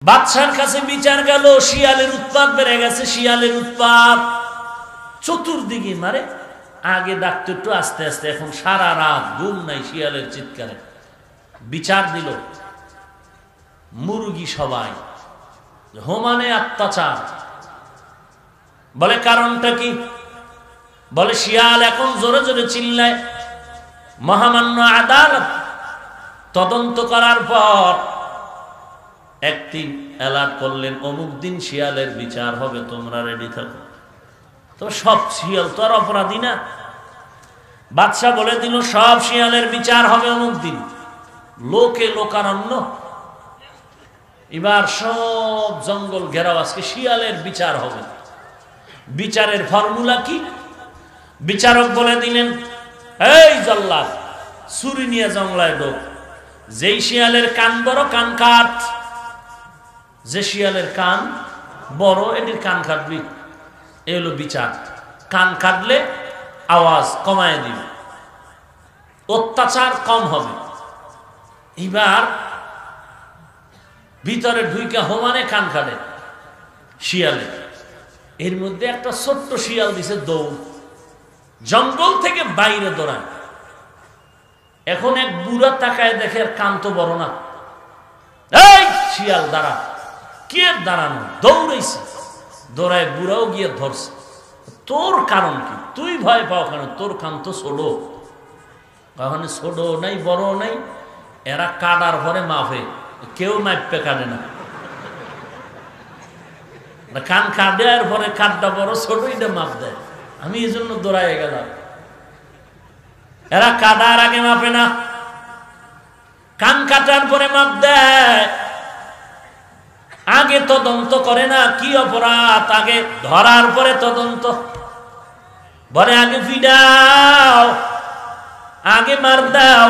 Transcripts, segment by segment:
বাদশার কাছে বিচার গেল, শিয়ালের উৎপাত বেড়ে গেছে, শিয়ালের উৎপাত চতুর্দিকে মারে। আগে ডাকতো একটু আস্তে আস্তে, এখন সারা রাত ঘুম নাই শিয়ালের চিৎকারে। বিচার দিল, মুরগি সবাই হোমানে অত্যাচার। বলে কারণটা কি? বলে শিয়াল এখন জোরে জোরে চিল্লায়। মহামান্য আদালত তদন্ত করার পর একদিন অ্যালার্ট করলেন, অমুক দিন শিয়ালের বিচার হবে, তোমরা রেডি থাকো। তো সব শিয়াল তো আর অপরাধী না। বাদশা বলে দিল সব শিয়ালের বিচার হবে অমুক দিন। লোকে লোকারণ্য, এবার সব জঙ্গল ঘেরাও, আজকে শিয়ালের বিচার হবে। বিচারের ফর্মুলা কি? বিচারক বলে দিলেন, এই জল্লাদ ছুরি নিয়ে জঙ্গলায় ঢোক, যেই শিয়ালের কান বড় কান কাট, যে শিয়ালের কান বড় এটির কান কাটবি। এই হলো বিচার। কান কাটলে আওয়াজ কমায় দিবে, অত্যাচার কম হবে। এবার ভিতরে ঢুইকা হোমানে কান কাটে শিয়ালে। এর মধ্যে একটা ছোট্ট শিয়াল দিছে দৌড়, জঙ্গল থেকে বাইরে দৌড়ায়। এখন এক বুড়া তাকায় দেখে কান তো বড় না। এই শিয়াল দাঁড়া। কে দাঁড়ানো? দৌড়াইছে। দৌড়ায় বুড়াও গিয়ে ধরছে। তোর কারণ কি? তুই ভয় পাও কেন? তোর কান তো ছোট। কখনো ছোট নাই বড় নাই, এরা কাটার পরে মাফে, কেউ মাপে কাটে না। কান কাটে আর পরে কাঠটা বড় ছোট এটা মাপ দেয়। আমি এই জন্য দৌড়াই গেলাম। এরা কাটার আগে মাপে না, কান কাটার পরে মাপ দেয়। আগে তদন্ত করে না কি অপরাধ, আগে ধরার পরে তদন্ত। বলে আগে ফিডাও, আগে মার দাও,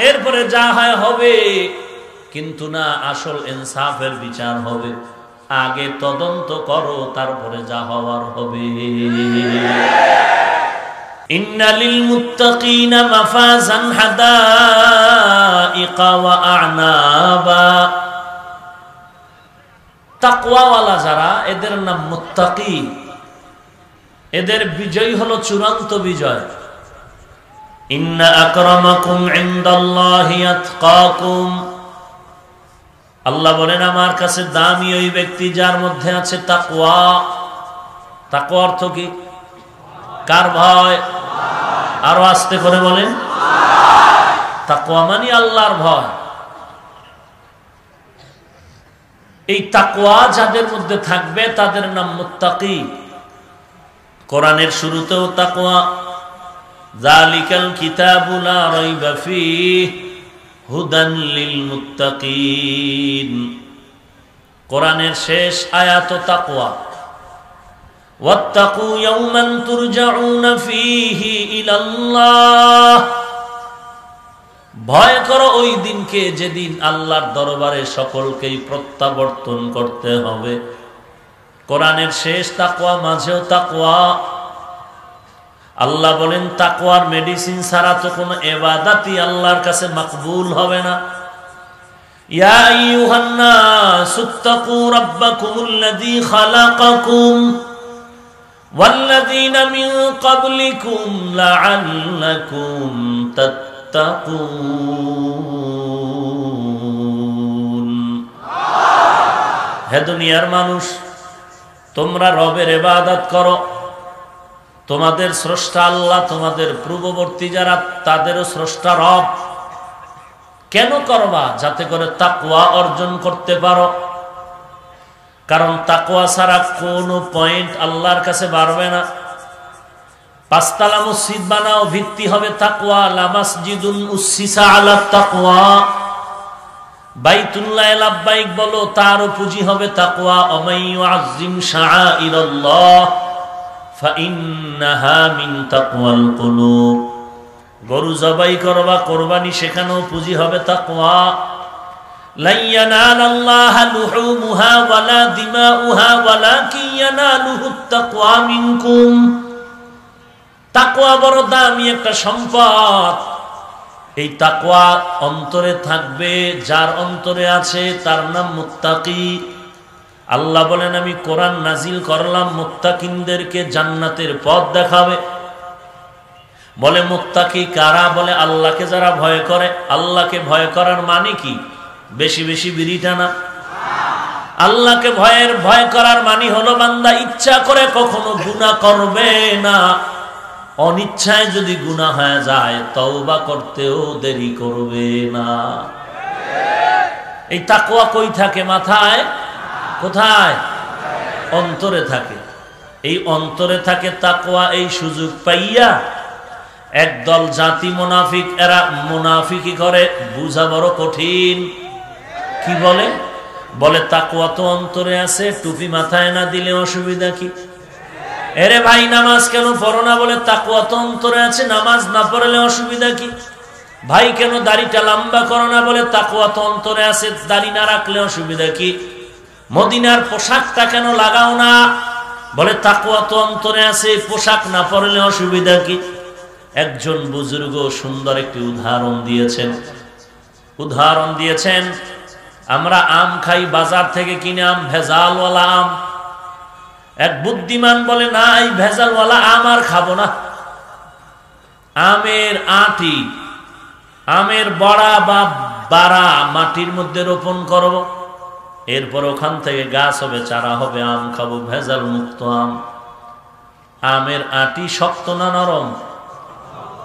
এরপরে যা হয় হবে। কিন্তু না, আসল ইনসাফের বিচার হবে। আগে তদন্ত করো, তারপরে যা হওয়ার হবে। ইন্না লিল মুত্তাকিনা মাফাজান হাদাইকা ওয়া আ'নাবা। তাকওয়াওয়ালা যারা, এদের নাম মুত্তাকি। এদের বিজয় হলো চূড়ান্ত বিজয়। ইন্না আকরামাকুম ইনদাল্লাহি আতকাকুম। আল্লাহ বলেন আমার কাছে দামি ওই ব্যক্তি যার মধ্যে আছে তাকওয়া। তাকওয়া অর্থ কি? কার ভয়? আরো আস্তে করে বলেন। তাকওয়া মানে আল্লাহর ভয়। এই তাকওয়া যাদের মধ্যে থাকবে তাদের নাম মুত্তাকি। কোরআনের শুরুতেও তাকওয়া, যালিকাল কিতাবু লা রাইবা ফীহি হুদান লিল মুত্তাকিন। কোরআনের শেষ আয়াত তাকওয়া। ওয়াত্তাকু ইয়াওমান তুরজাউনা ফীহি ইলাল্লাহ। ভয় করো ওই দিনকে যেদিন আল্লাহর দরবারে সকলকেই প্রত্যাবর্তন করতে হবে। কোরআনের শেষ তাকওয়া, মাঝেও তাকওয়া। আল্লাহ বলেন তাকওয়ার মেডিসিন ছাড়া তো কোনো ইবাদতই আল্লাহর কাছে মকবুল হবে না। ইয়া আইয়ুহান নাসুত্তাকু রাব্বাকুমুল্লাযী খালাকাকুম ওয়াল্লাযীনা মিন ক্বাবলিকুম লাআল্লাকুম তাত্তাকুন। হে দুনিয়ার মানুষ, তোমরা রবের ইবাদত করো। তোমাদের স্রষ্টা আল্লাহ, তোমাদের পূর্ববর্তী যারা তাদেরও স্রষ্টা রব। কেন করবা? যাতে করে তাকওয়া অর্জন করতে পারো। কারণ তাকওয়া ছাড়া কোনো পয়েন্ট আল্লাহর কাছে বাড়বে না। পাঁচতলা মসজিদ বানাও, ভিত্তি হবে তাকওয়া। লা মাসজিদুন উসসিসা আলা তাকওয়া। বাইতুল্লাহ লাব্বাইক বলো, তারও পুঁজি হবে তাকওয়া। ওমাই ইউআযযিম শাআইরাল্লাহ ফাইন্নাহা মিন তাকওয়াল কুলুব। গরু জবাই করবা, কোরবানি, সেখানেও পুঁজি হবে তাকওয়া। লা ইয়ানালাল্লাহা লুহুমুহা ওয়ালা দিমাউহা ওয়ালাকিন ইয়ানালুহুত তাকওয়া মিনকুম। তাকওয়া বড় দামি একটা সম্পদ। এই তাকওয়া অন্তরে থাকবে, যার অন্তরে আছে তার নাম মুত্তাকি। আল্লাহ বলেন আমি কোরআন নাজিল করলাম মুত্তাকিনদেরকে জান্নাতের পথ দেখাবে। বলে মুত্তাকি কারা? বলে আল্লাহকে যারা ভয় করে। আল্লাহকে ভয় করার মানে কি? বেশি বেশি বিড়ি টানা? আল্লাহকে ভয় করার মানে হলো বান্দা ইচ্ছা করে কখনো গুনাহ করবে না, অনিচ্ছায় যদি গুনাহ হয়ে যায় তওবা করতেও দেরি করবে না। এই তাকওয়া কই থাকে? মাথায়? কোথায়? অন্তরে থাকে। এই অন্তরে থাকে তাকওয়া। এই সুযোগ পাইয়া একদল জাতি মুনাফিক, এরা মুনাফিকি করে, বুঝা বড় কঠিন। কি বলে? বলে তাকওয়া তো অন্তরে আছে, টুপি মাথায় না দিলে অসুবিধা কি? এরে ভাই নামাজ কেন পড়ো না? বলে তাকওয়া তো অন্তরে আছে, নামাজ না পড়লে অসুবিধা কি? ভাই কেন দাড়িটা লম্বা করো না? বলে তাকওয়া তো অন্তরে আছে, দাড়ি না রাখলে অসুবিধা কি? মদিনার পোশাকটা কেন লাগাও না? বলে তাকওয়া তো অন্তরে আছে, পোশাক না পরলে অসুবিধা কি? একজন বুজুর্গ সুন্দর একটি উদাহরণ দিয়েছেন। আমরা আম খাই বাজার থেকে কিনে, আম ভেজালওয়ালা আম। এক বুদ্ধিমান বলে না, এই ভেজালওয়ালা আম আর খাবো না, আমের আটি, আমের বড়া বা বাড়া মাটির মধ্যে রোপণ করব, এরপর ওখান থেকে গাছ হবে, চারা হবে, আম খাবো, ভেজাল মুক্ত আম। আমের আটি শক্ত না নরম?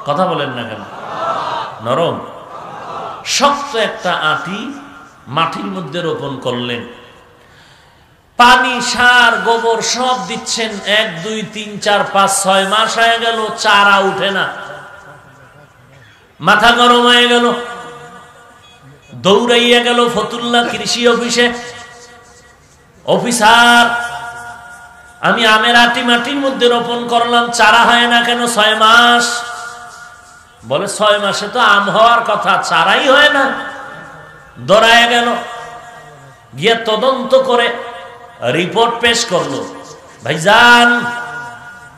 কথা বলেন না কেন? নরম। শক্ত একটা আটি মাটির মধ্যে রোপণ করলেন, পানি, সার, গোবর সব দিচ্ছেন, 1 2 3 4 5 6 মাস হয়ে গেল, চারা উঠে না। মাথা গরম হয়ে গেল, দৌড়াইয়া গেল ফতুল্লাহ কৃষি অফিসে। অফিসার, আমি আমের আটি মাটির মধ্যে রোপণ করলাম, চারা হয় না কেন? 6 মাস। বলে 6 মাসে তো আম হওয়ার কথা, চারাই হয় না। দৌড়ায় গেল, গিয়ে তদন্ত করে রিপোর্ট পেশ করলো। ভাইজান,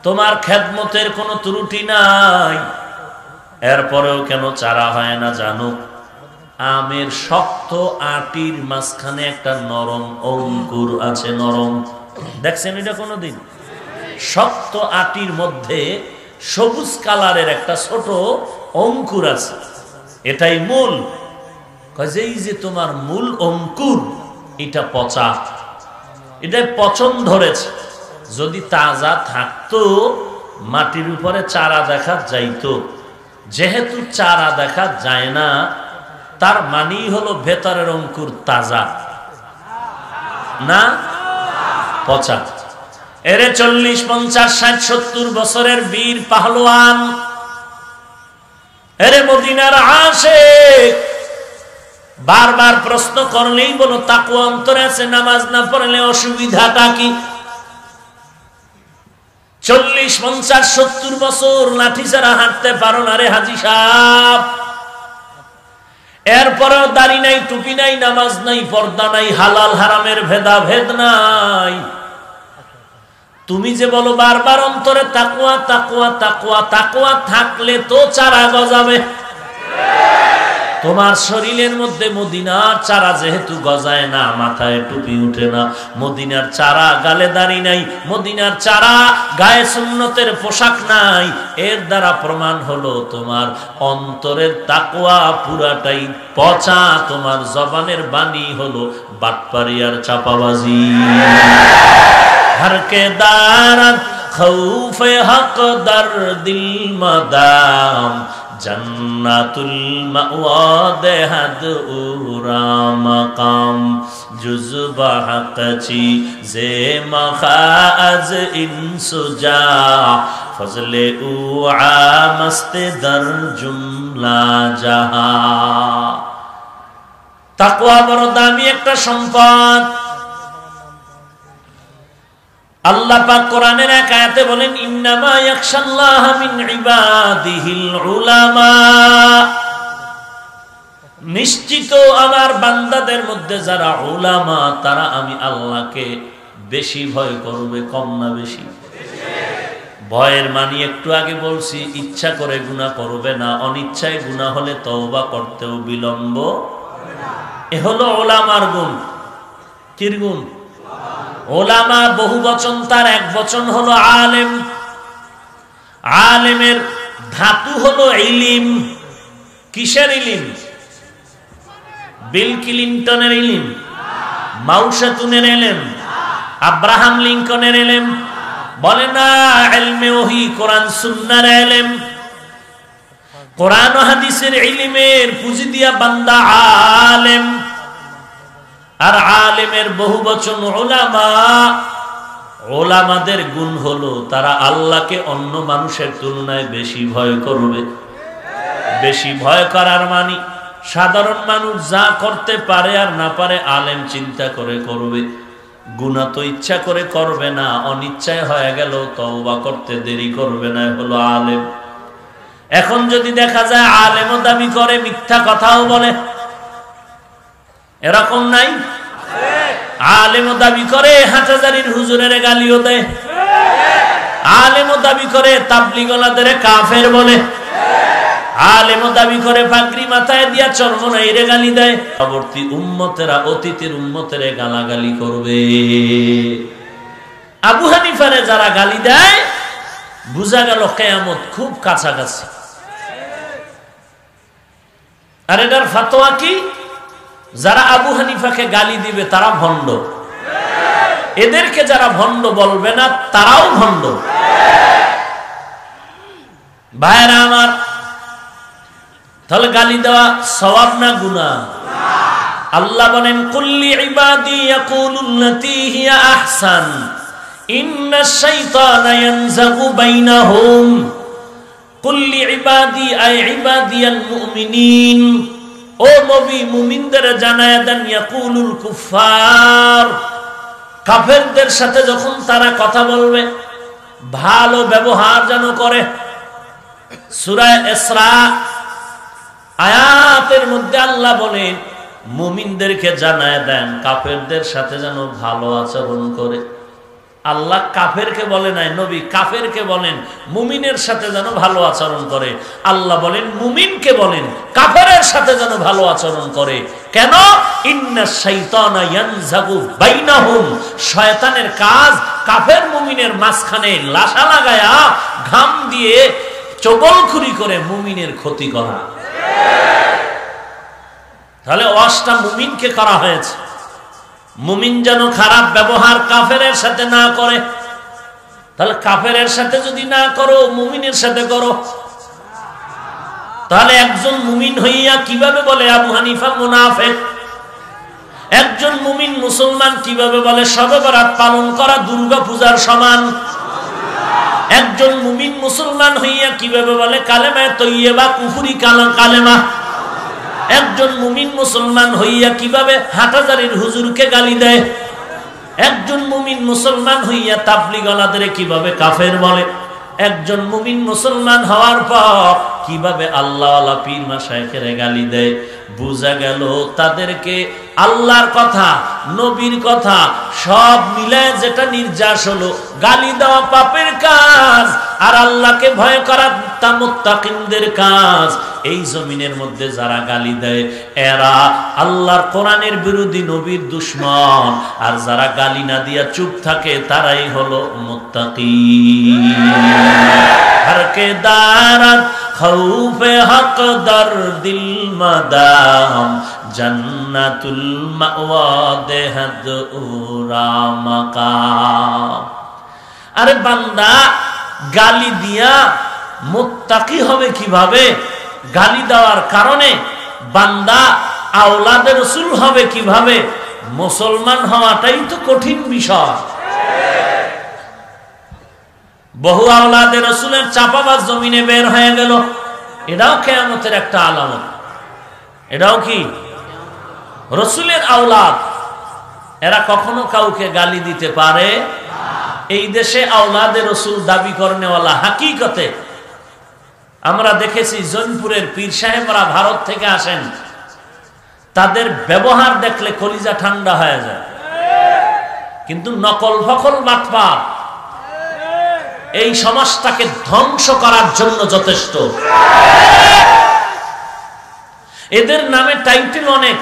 তোমার খেদমতের কোনো ত্রুটি নাই, এরপরেও কেন চারা হয় না জানো? আমের শক্ত আটির মাঝখানে একটা নরম অঙ্কুর আছে। নরম, দেখছেন এটা কোনোদিন? শক্ত আটির মধ্যে সবুজ কালারের একটা ছোট অঙ্কুর আছে, এটাই মূল। এই যে তোমার মূল অঙ্কুর, এটা পচা, এটা পচন ধরেছে। যদি তাজা থাকতো মাটির উপরে চারা দেখা যাইতো। যেহেতু চারা দেখা যায় না, তার মানেই হলো ভেতরের অঙ্কুর তাজা না পচা। এরে 40 50 60 70 বছরের বীর পাহলোয়ান, এরে মদিনার আশিক, বারবার প্রশ্ন করলেই বলো তাকওয়া অন্তরে আছে, নামাজ না পড়লে অসুবিধাটা কি? 40 50 70 বছর লাঠি ছাড়া হাঁটতে পারো না রে হাজি সাহেব, এরপরেও দাড়ি নাই, টুপি নাই, নামাজ নাই, পর্দা নাই, হালাল হারামের ভেদাভেদ নাই। তুমি যে বলো বারবার অন্তরে তাকওয়া তাকওয়া তাকওয়া, তাকওয়া থাকলে তো চারা গজাবে। তোমার শরীরের মধ্যে মদিনার চারা যেহেতু গজায় না, মাথায় টুপি উঠে না, মদিনার চারা, গালে দাড়ি নাই, মদিনার চারা, গায়ে সুন্নতের পোশাক নাই, এর দ্বারা প্রমাণ হলো তোমার অন্তরের তাকওয়া পুরাটাই পচা। তোমার জবানের বাণী হলো বাটপারি আর চাপাবাজি। হরকে দারাত খৌফে হক দর দিল মাদাম, জন্নাতুল মাওয়া দেহাদ উরা মাকাম, জুজবা হকচি জে মখাজ ইনসুজা, ফজলে উ আমস্তে দর জুমলা জাহা। তাকওয়া বড় দামি একটা সম্পদ। আল্লাহ পাক কোরআনের এক আয়াতে বলেন, ইন্নামা ইয়াখশাল্লাহ মিন ইবাদিহিল উলামা, নিশ্চিত আমার বান্দাদের মধ্যে যারা উলামা, তারা আমি আল্লাহকে বেশি ভয় করবে। কম না বেশি? ভয়ের মানি একটু আগে বলছি, ইচ্ছা করে গুনাহ করবে না, অনিচ্ছায় গুনাহ হলে তওবা করতেও বিলম্ব। এ হলো উলামার গুণ। কির গুণ? ওলামা বহু বচন, তার এক বচন হলো আলেম। আলেমের ধাতু হলো ইলিম। কিসের ইলিম? বিল ক্লিনটনের ইলিম, মাও সেতুনের ইলিম, আব্রাহাম লিঙ্কনের ইলিম বলে না। ইলমে ওহী, কোরআন সুন্নাহর ইলিম, কোরআন ও হাদিসের ইলিমের পুঁজি দিয়া বান্দা আলেম। আর আলেমের বহু বচন উলামা। উলামাদের গুণ হলো তারা আল্লাহকে অন্য মানুষের তুলনায় বেশি ভয় করবে। বেশি ভয় করার মানে সাধারণ মানুষ যা করতে পারে আর না পারে আলেম চিন্তা করে করবে। গুনাহ তো ইচ্ছা করে করবে না, অনিচ্ছায় হয়ে গেল তওবা করতে দেরি করবে না, হলো আলেম। এখন যদি দেখা যায় আলেমও দাবি করে, মিথ্যা কথাও বলে, এরকম নাই? আলেমও দাবি করে হাটহাজারীর হুজুরের গালিও দেয়, আলেমও দাবি করে তাবলীগওয়ালাদের কাফের বলে, আলেমও দাবি করে পাগড়ি মাথায় দিয়া চরমনাইরে গালি দেয়। পরবর্তী উম্মতেরা অতীতের উম্মতের গালাগালি করবে। আবু হানিফারে যারা গালি দেয় বুঝা গেল কিয়ামত খুব কাছাকাছি। আর এটার ফতোয়া কি? যারা আবু হানিফাকে গালি দিবে তারা ভণ্ড, এদেরকে যারা ভণ্ড বলবে না তারাও ভণ্ড। ভাইরা আমার, তাহলে গালি দেওয়া সওয়াব না গুনাহ? আল্লাহ বলেন কুল্লি ইবাদি ইয়াকুলুল্লাতী হিয়া আহসান ইন্নাশ শাইতানা ইয়ানযাগু বাইনাহুম। কুল্লি ইবাদি আই ইবাদিয়াল মুমিনিন, ও নবী মুমিনদের জানায়া দেন, ইয়াকুলুল কুফার, কাফেরদের সাথে যখন তারা কথা বলবে ভালো ব্যবহার যেন করে। সূরা ইসরা আয়াতের মধ্যে আল্লাহ বলেন মুমিনদেরকে জানায় দেন কাফেরদের সাথে যেন ভালো আচরণ করে। আল্লাহ কাফেরকে বলে নাই, নবী কাফেরকে বলেন মুমিনের সাথে যেন ভালো আচরণ করে। আল্লাহ বলেন মুমিনকে বলেন কাফেরের সাথে যেন ভালো আচরণ করে। কেন? ইন্নাশ শাইতানা ইয়ানযাগু বাইনাহুম, শয়তানের কাজ কাফের মুমিনের মাঝখানে লাশা লাগায়া ঘাম দিয়ে চগলখুরি করে মুমিনের ক্ষতি করা। তাহলে ওয়াজটা মুমিনকে করা হয়েছে, মুমিন যেন খারাপ ব্যবহার কাফেরের সাথে না করে। তাহলে কাফেরের সাথে যদি না করো মুমিনের সাথে করো। তাহলে একজন মুমিন হইয়া কিভাবে বলে আবু হানিফা মুনাফিক? একজন মুমিন মুসলমান কিভাবে বলে শবে বরাত পালন করা দুর্গা পূজার সমান? একজন মুমিন মুসলমান হইয়া কিভাবে বলে কালেমায়ে তৈয়্যিবা কুফরি কালেমা? একজন মুমিন মুসলমান হইয়া কিভাবে হাটহাজারীর হুজুরকে গালি দেয়? একজন মুমিন মুসলমান হইয়া তাবলীগওয়ালাদের কিভাবে কাফের বলে? একজন মুমিন মুসলমান হওয়ার পর কিভাবে আল্লাহওয়ালা পীর মাশায়েখের গালি দেয়? বুঝা গেল তাদেরকে আল্লাহর কথা নবীর কথা সব মিলায় যেটা নির্যাস হলো গালি দেওয়া পাপের কাজ, আর আল্লাহকে ভয় করা তা মুত্তাকিনদের কাজ। এই জমিনের মধ্যে যারা গালি দেয় এরা আল্লাহর কোরআনের বিরোধী, নবীর দুশমন। আর যারা গালি না দিয়া চুপ থাকে তারাই হলো মুত্তাকি। হর কে দারাত খৌফে হক দর দিল মাদাম জান্নাতুল মাওয়া দেহদ উরা মাকাম। আরে বান্দা গালি দিয়া মুত্তাকি হবে কিভাবে? গালি দেওয়ার কারণে বান্দা আওলাদে রাসূল হবে কিভাবে? মুসলমান হওয়াটাই তো কঠিন বিষয়। বহু আওলাদে রাসূলের চাপাবাজ জমিনে বের হয়ে গেল, এটাও কিয়ামতের একটা আলামত। এটাও কি রাসূলের আওলাদ, এরা কখনো কাউকে গালি দিতে পারে? এই দেশে আওলাদে রাসূল দাবি করনেওয়ালা হাকিকতে আমরা দেখেছি জৈনপুরের পীর সাহেবরা ভারত থেকে আসেন, তাদের ব্যবহার দেখলে কলিজা ঠান্ডা হয়ে যায়। কিন্তু নকল ফকল বাটপার এই সমাজটাকে ধ্বংস করার জন্য যথেষ্ট। এদের নামে টাইটেল অনেক,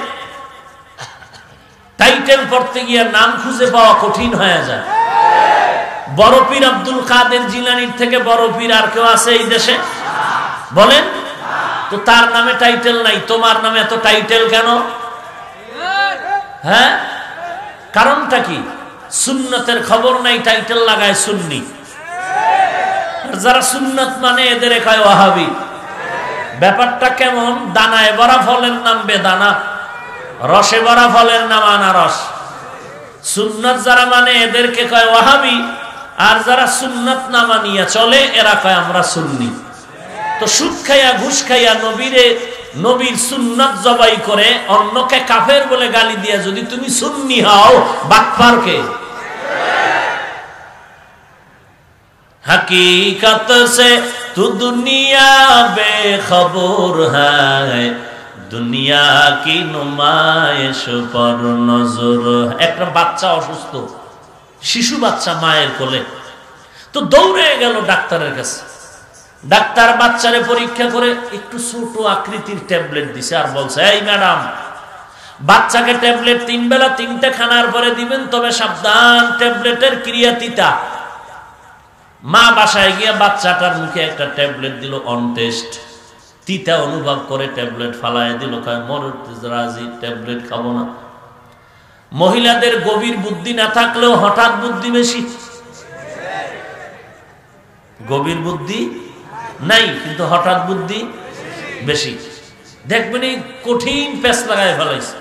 টাইটেল পড়তে গিয়ে নাম খুঁজে পাওয়া কঠিন হয়ে যায়। বড় পীর আব্দুল কাদের জিলানীর থেকে বড় পীর আর কেউ আছে এই দেশে? বলেন তো। তার নামে টাইটেল নাই, তোমার নামে এত টাইটেল কেন? হ্যাঁ, কারণটা কি? সুন্নতের খবর নাই, টাইটেল লাগায় সুন্নি। আর যারা সুন্নত মানে এদের কয় ওয়াহাবি। ব্যাপারটা কেমন? দানায় ভরা ফলের নাম বেদানা, রসে ভরা ফলের নাম আনারস। সুন্নত যারা মানে এদেরকে কয় ওয়াহাবি, আর যারা সুন্নত না মানিয়া চলে এরা কয় আমরা সুন্নি। তো সুদ খাইয়া ঘুষ খাইয়া নবীর সুন্নত জবাই করে অন্যকে কাফের বলে গালি দিয়া যদি তুমি সুন্নি হও, বাটপার কে? हकीकत से तू दुनिया बेखबर है, दुनिया की नुमाइश पर नजर। একটা বাচ্চা অসুস্থ, শিশু বাচ্চা মায়ের কোলে, তো দৌড়ে গেল ডাক্তারের কাছে। ডাক্তার বাচ্চারে পরীক্ষা করে একটু ছোট আকৃতির ট্যাবলেট দিছে আর বলছে, এই ম্যাডাম, বাচ্চাকে ট্যাবলেট 3 বেলা 3টা খানার পরে দিবেন, তবে সাবধান, ট্যাবলেটের ক্রিয়া তিতা। মা বাসায় গিয়ে বাচ্চাটার মুখে একটা ট্যাবলেট দিল, অন টেস্ট, তিতা অনুভব করে ট্যাবলেট ফালায় দিল, কয় মরতে রাজি, ট্যাবলেট খাবো না। মহিলাদের গভীর বুদ্ধি না থাকলেও হঠাৎ বুদ্ধি বেশি। গভীর বুদ্ধি নাই কিন্তু হঠাৎ বুদ্ধি বেশি। দেখবেন এই কঠিন প্যাঁচ লাগায় ফেলাইছে,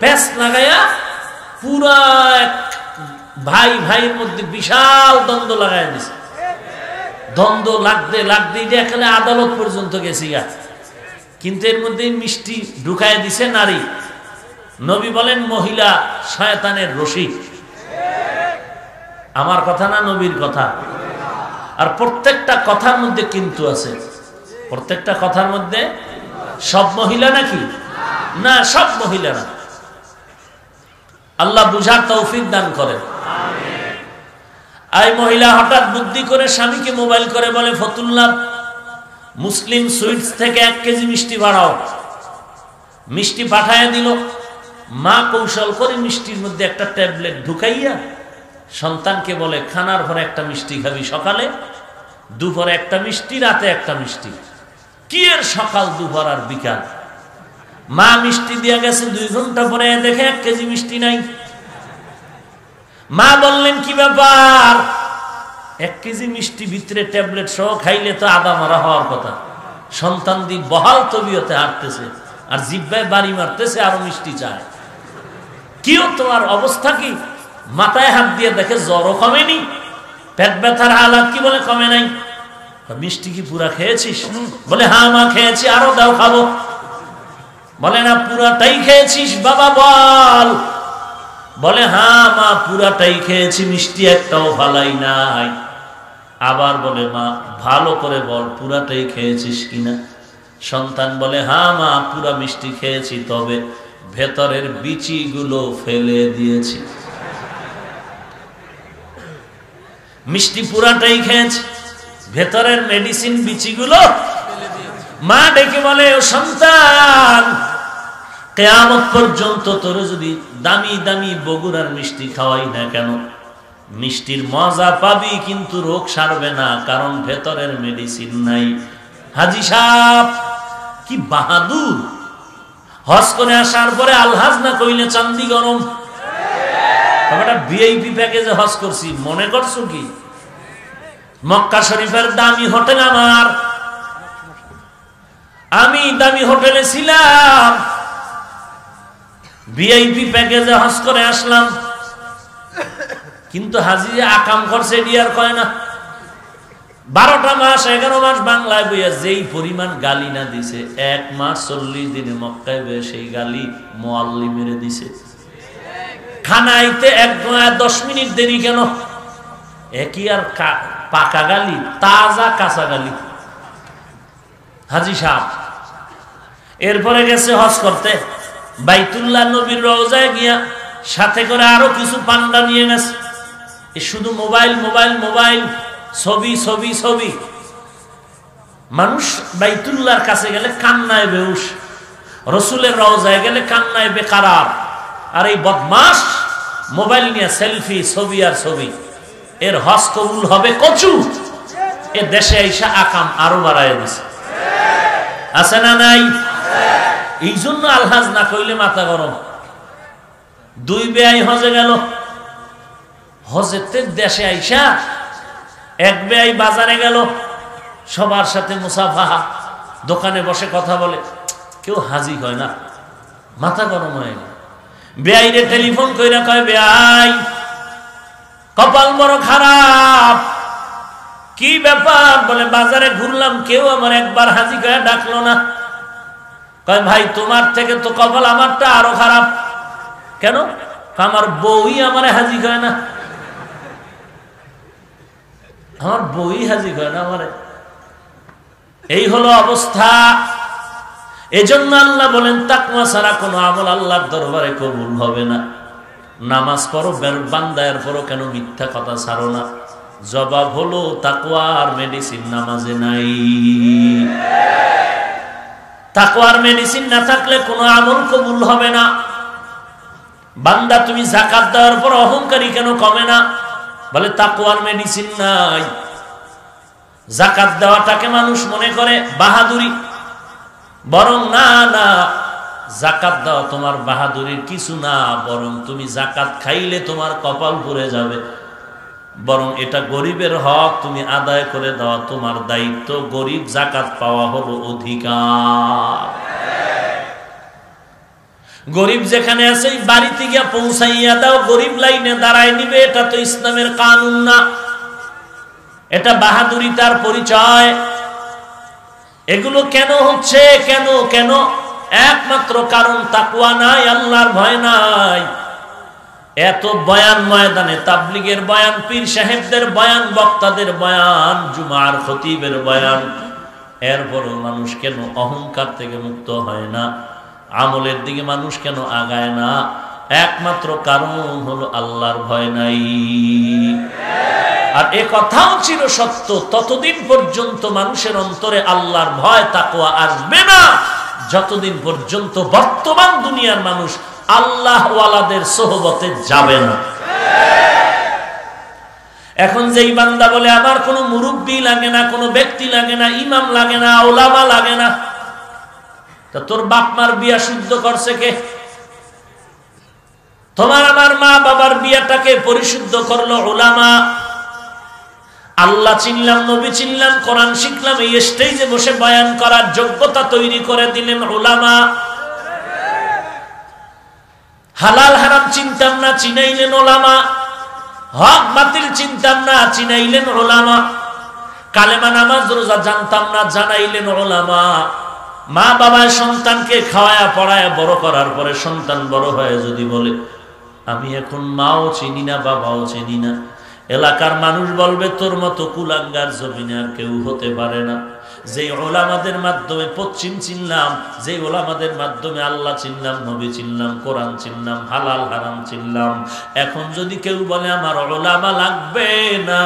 প্যাঁচ লাগাইয়া পুরা ভাই ভাইয়ের মধ্যে বিশাল দ্বন্দ্ব লাগাই দিছে। দ্বন্দ্ব লাগতে লাগতে এখানে আদালত পর্যন্ত গেছি গা। কিন্তু এর মধ্যে মিষ্টি ঢুকায় দিছে নারী। নবী বলেন মহিলা শয়তানের রশি। আমার কথা না, নবীর কথা। আর প্রত্যেকটা কথার মধ্যে কিন্তু আছে, প্রত্যেকটা কথার মধ্যে। সব মহিলা নাকি? না, সব মহিলা না। আল্লাহ বুঝার তৌফিক দান করেন। এই মহিলা হঠাৎ বুদ্ধি করে স্বামীকে মোবাইল করে বলে, ফতুল্লাহ, মুসলিম সুইটস থেকে 1 কেজি মিষ্টি বাড়াও। মিষ্টি পাঠায় দিল। মা কৌশল করে মিষ্টির মধ্যে একটা ট্যাবলেট ঢুকাইয়া সন্তানকে বলে, খানার পরে একটা মিষ্টি খাবি, সকালে, দুপুরে একটা মিষ্টি, রাতে একটা মিষ্টি। কি এর সকাল, দুপুর আর বিকাল? মা মিষ্টি দিয়ে গেছে, 2 ঘন্টা পরে দেখে 1 কেজি মিষ্টি নাই। মা বললেন, কি ব্যাপার? 1 কেজি মিষ্টি ভিতরে ট্যাবলেট সহ খাইলে তো আদা মারা হওয়ার কথা। সন্তান দি বহাল তবিয়তে হাঁটতেছে আর জিহ্বায় বাড়ি মারতেছে, আরো মিষ্টি চায়। কি তোমার অবস্থা কি? মাথায় হাত দিয়ে দেখে জ্বরও কমেনি, পেট ব্যথার হালাত কি বলে কমে নাই। মিষ্টি কি পুরা খেয়েছিস? বলে হ্যাঁ মা খেয়েছি, আরো দাও খাবো। বলে না, পুরাটাই খেয়েছিস বাবা বল। বলে হ্যাঁ মা, পুরাটাই খেয়েছি, মিষ্টি একটাও ফালাই নাই। আবার বলে, মা ভালো করে বল, পুরাটাই খেয়েছিস কিনা? সন্তান বলে, হ্যাঁ মা, পুরা মিষ্টি খেয়েছি, তবে ভেতরের বিচিগুলো ফেলে দিয়েছি। মিষ্টি পুরাটাই খেয়েছি, ভেতরের মেডিসিন বিচিগুলো। মা ডেকে বলে, ও সন্তান, কিয়ামত পর্যন্ত তোর যদি দামি দামি বগুড়ার মিষ্টি খাওয়াই না কেন, মিষ্টির মজা পাবি কিন্তু রোগ সারবে না, কারণ ভেতরের মেডিসিন নাই। হাজী সাহেব কি বাহাদুর! হজ করে আসার পরে আলহাজ না কইলে চান্দি গরম। একটা ভিআইপি প্যাকেজে হজ করছি, মনে করছো কি? মক্কা শরীফের দামি হোটেল আমার, আমি দামি হোটেলে ছিলাম, ভিআইপি প্যাকেজে হজ করে আসলাম। কিন্তু হাজি আকাম করছে ডিয়ার কয় না। 12টা মাস 11 মাস বাংলায় বইয়া যেই পরিমাণ গালি না দিছে, 1 মাস 40 দিনে মক্কায় বইয়া সেই গালি মুআল্লিম মেরে দিছে। খানাইতে 10 মিনিট দেরি কেন? একই আর পাকা গালি, তাজা কাঁচা গালি। হাজী সাহেব এরপরে গেছে হজ করতে, বাইতুল্লাহ নবীর রওজায় গিয়া সাথে করে আরো কিছু পান্ডা নিয়ে গেছে। শুধু মোবাইল মোবাইল মোবাইল, ছবি ছবি ছবি। মানুষ বাইতুল্লাহর কাছে গেলে কান্নায় বেহুশ, রসুলের রওজায় গেলে কান্নায় বেকারার। আর এই বদমাস মোবাইল নিয়ে সেলফি, ছবি আর ছবি, এর হজ কবুল হবে কচু। এ দেশে আইসা আকাম আরো বাড়ায় দিছে, আছে না নাই? এই জন্য আলহাজ না কইলে মাথা গরম। 2 বেয়াই হজে গেল, হজেতে দেশে আইসা 1 বেয়াই বাজারে গেল, সবার সাথে মুসাফাহা, দোকানে বসে কথা বলে, কেউ হাজি হয় না, মাথা গরম হয়ে গেল। বেয়াইরে টেলিফোন কইরা কয়, বেয়াই কপাল বড় খারাপ। কি ব্যাপার? বলে বাজারে ঘুরলাম, কেউ আমার একবার হাজি কয়ে ডাকলো না। কয় ভাই তোমার থেকে তো কপাল আমারটা আরো খারাপ। কেন? আমার বউই আমার হাজি কয় না, আমার বউই হাজি কয় না আমারে। এই হলো অবস্থা। এজন্য আল্লাহ বলেন তাকওয়া ছাড়া কোনো আমল আল্লাহর দরবারে কবুল হবে না। নামাজ পড়ো বান্দায়ের পরও কেন মিথ্যা কথা ছাড়ো না? জবাব হলো তাকওয়ার মেডিসিন নামাজে নাই। তাকওয়ার মেডিসিন না থাকলে কোনো আমল কবুল হবে না। বান্দা তুমি যাকাত দেওয়ার পর অহংকারী কেন কমে না? বলে তাকওয়ার মেডিসিন নাই। যাকাত দেওয়াটাকে মানুষ মনে করে বাহাদুরি, বরং না না, যাকাত দেওয়া তোমার বাহাদুরির কিছু না, বরং তুমি যাকাত খাইলে তোমার কপাল পুড়ে যাবে। বরং এটা গরিবের হক, তুমি আদায় করে দেওয়া তোমার দায়িত্ব। গরিব যাকাত পাওয়া হলো অধিকার। গরিব যেখানে আছে বাড়িতে গিয়া পৌঁছাইয়া দাও, গরিব লাইনে দাঁড়ায় নিবে, এটা তো ইসলামের কানুন না, এটা বাহাদুরি তার পরিচয়। এগুলো কেন হচ্ছে? কেন কেন? একমাত্র কারণ তাকওয়া নাই, আল্লাহর ভয় নাই। এত বয়ান ময়দানে, তাবলীগের বয়ান, পীর সাহেবদের বয়ান, বক্তাদের বয়ান, জুমার খতিবের বয়ান, এরপরও মানুষ কেন অহংকার থেকে মুক্ত হয় না? আমলের দিকে মানুষ কেন আগায় না? একমাত্র কারণ হলো আল্লাহর ভয় নাই। আর এ কথাও ছিল সত্য, ততদিন পর্যন্ত মানুষের অন্তরে আল্লাহর ভয় তাকওয়া আসবে না যতদিন পর্যন্ত বর্তমান দুনিয়ার মানুষ আল্লাহ ওয়ালাদের সোহবতে যাবে না। এখন যেই বান্দা বলে আমার কোনো মুরব্বী লাগে না, কোনো ব্যক্তি লাগে না, ইমাম লাগে না, ওলামা লাগে না, তা তোর বাপ মার বিয়া শুদ্ধ করছে কে? তোমার আমার মা বাবার বিয়াটাকে পরিশুদ্ধ করলো ওলামা। আল্লাহ চিনলাম, নবী চিনলাম, কোরআন শিখলাম, এই স্টেজে বসে বয়ান করার যোগ্যতা তৈরি করে দিলেন ওলামা। হালাল হারাম চিনতাম না, চিনাইলেন ওলামা। হক বাতিল চিনতাম না, চিনাইলেন ওলামা। কালেমা নামাজ রোজা জানতাম না, জানাইলেন ওলামা। মা বাবায় সন্তানকে খাওয়ায়া পড়ায়া বড় করার পরে সন্তান বড় হয়ে যদি বলে আমি এখন মাও চিনি না, বাবাও চিনি না, এলাকার মানুষ বলবে তোর মতো কুলাঙ্গার জমিনে আর কেউ হতে পারে না। যেই ওলামাদের মাধ্যমে পশ্চিম চিনলাম, যেই ওলামাদের মাধ্যমে আল্লাহ চিনলাম, নবী চিনলাম, কোরআন চিনলাম, হালাল হারাম চিনলাম, এখন যদি কেউ বলে আমার ওলামা লাগবে না,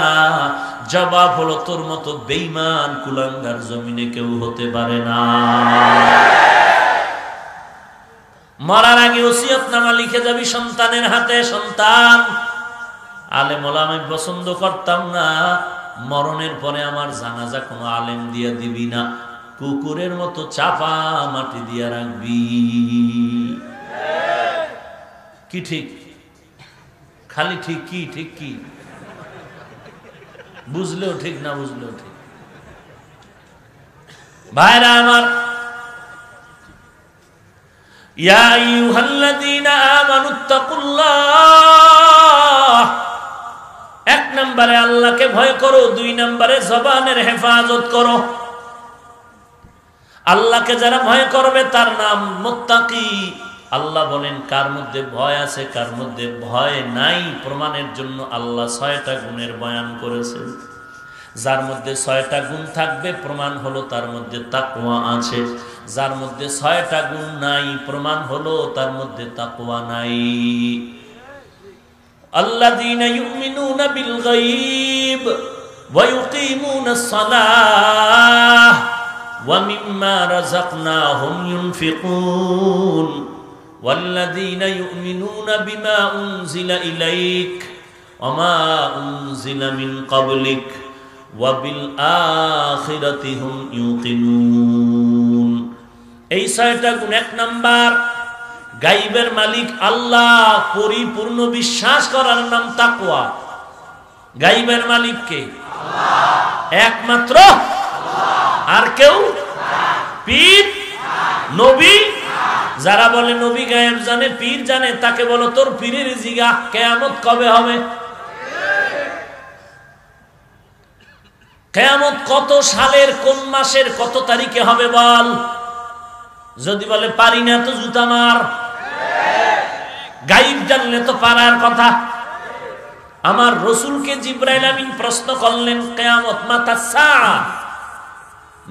জবাব হলো তোর মতো বেঈমান কুলাঙ্গার জমিনে কেউ হতে পারে না। মরার আগে ওসিয়তনামা লিখে যাবি সন্তানের হাতে, সন্তান আলেম ওলামা আমি পছন্দ করতাম না, মরণের পরে আমার জানাজা কোনো আলেম দিয়া দিবি না, কুকুরের মতো চাপা মাটি দিয়া রাখবি। কি ঠিক? খালি ঠিক কি? ঠিক কি? বুঝলেও ঠিক, না বুঝলেও ঠিক। ভাইরা আমার, ইয়া আইয়ুহাল্লাযীনা আমানুত্তাকুল্লাহ, 1 নম্বরে আল্লাহকে ভয় করো, 2 নম্বরে জবানের হেফাজত করো। আল্লাহকে যারা ভয় করবে তার নাম মুত্তাকি। আল্লাহ বলেন কার মধ্যে ভয় আছে, কার মধ্যে ভয় নাই, প্রমাণের জন্য আল্লাহ 6টা গুণের বয়ান করেছেন। যার মধ্যে 6টা গুণ থাকবে প্রমাণ হলো তার মধ্যে তাকওয়া আছে। যার মধ্যে 6টা গুণ নাই প্রমাণ হলো তার মধ্যে তাকওয়া নাই। আল্লাযীনা ইউমিনুনা বিল গায়ব ওয়া ইউকিমুনাস সালাহ ওয়া মিম্মা রাযাকনাহুম ইউনফিকুন। ওয়াল্লাযীনা ইউমিনুনা বিমা উনজিলা ইলাইক ওয়া মা উনজিলা মিন ক্বাবলিক ওয়া বিল আখিরাতি হুম ইউকিনুন। এই 6টা গুণ। 1 নাম্বার, গায়বের মালিক আল্লাহ, পরিপূর্ণ বিশ্বাস করার নাম তাকওয়া। গায়বের মালিক কে? আল্লাহ, একমাত্র আল্লাহ। আর কেউ? পীর, নবী? যারা বলে নবী গায়েব জানে, পীর জানে, তাকে বলো তোর পীরের জিগা কিয়ামত কবে হবে? কিয়ামত কত সালের, কোন মাসের, কত তারিখে হবে বল। যদি বলে পারি না তো জুতা মার। গায়েব জানলে তো পারার কথা। আমার রাসূলকে জিবরাইল আমিন প্রশ্ন করলেন, কিয়ামত মাতা সা?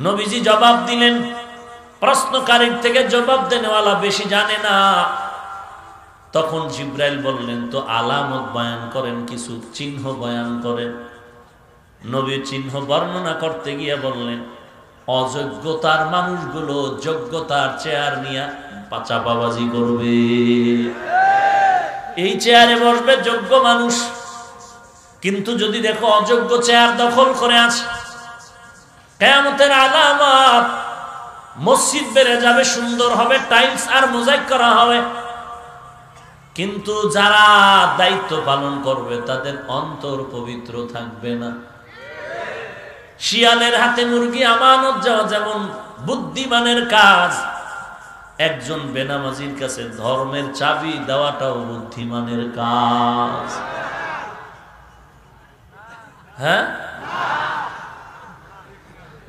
নবীজি জবাব দিলেন, প্রশ্নকারীর থেকে জবাব দেনেওয়ালা বেশি জানে না। তখন জিবরাইল বললেন, তো আলামত বয়ান করেন, কিছু চিহ্ন বয়ান করেন। নবী চিহ্ন বর্ণনা করতে গিয়ে বললেন, অযোগ্যতার মানুষগুলো যোগ্যতার চেয়ার নিয়ে পাচাপাবাজি করবে। এই চেয়ারে বসবে যোগ্য মানুষ, কিন্তু যদি দেখো অযোগ্য চেয়ার দখল করে আছে। কিয়ামতের আলামত, মসজিদ বেড়ে যাবে, সুন্দর হবে, টাইলস আর মোজাইক করা হবে, কিন্তু যারা দায়িত্ব পালন করবে তাদের অন্তর পবিত্র থাকবে না। শিয়ালের হাতে মুরগি আমানত যাওয়া যেমন বুদ্ধিমানের কাজ, একজন বেনামাজির কাছে ধর্মের চাবি দেওয়াটাও বুদ্ধিমানের কাজ। হ্যাঁ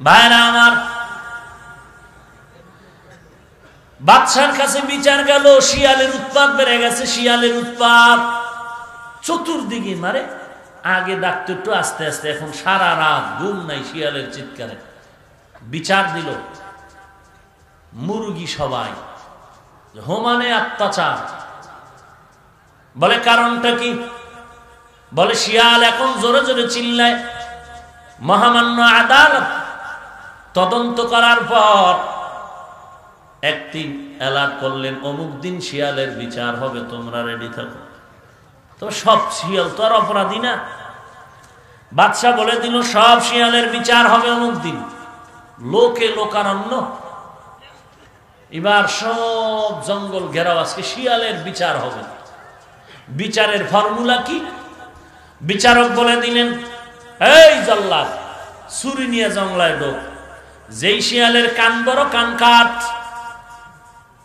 ভাইরা আমার, বাদশার কাছে বিচার গেল, শিয়ালের উৎপাত বেড়ে গেছে। শিয়ালের উৎপাত চতুর্দিকে মারে। আগে ডাকতো একটু আস্তে আস্তে, এখন সারা রাত ঘুম নাই শিয়ালের চিৎকারে। বিচার দিল, মুরগি সবাই হোমানে অত্যাচার। বলে কারণটা কি? বলে শিয়াল এখন জোরে জোরে চিল্লায়। মহামান্য আদালত তদন্ত করার পর একটি এলাট করলেন, অমুক দিন শিয়ালের বিচার হবে, তোমরা রেডি থাকো। তো সব শিয়াল তো আর অপরাধী না। বাদশা বলে দিল, সব শিয়ালের বিচার হবে অমুক দিন। লোকে লোকারণ্য, এবার সব জঙ্গল ঘেরাও, আজকে শিয়ালের বিচার হবে। বিচারের ফর্মুলা কি? বিচারক বলে দিলেন, এই জল্লাদ, ছুরি নিয়ে জঙ্গলায় ঢোক। যেই শিয়ালের কান বড়, কান কাট।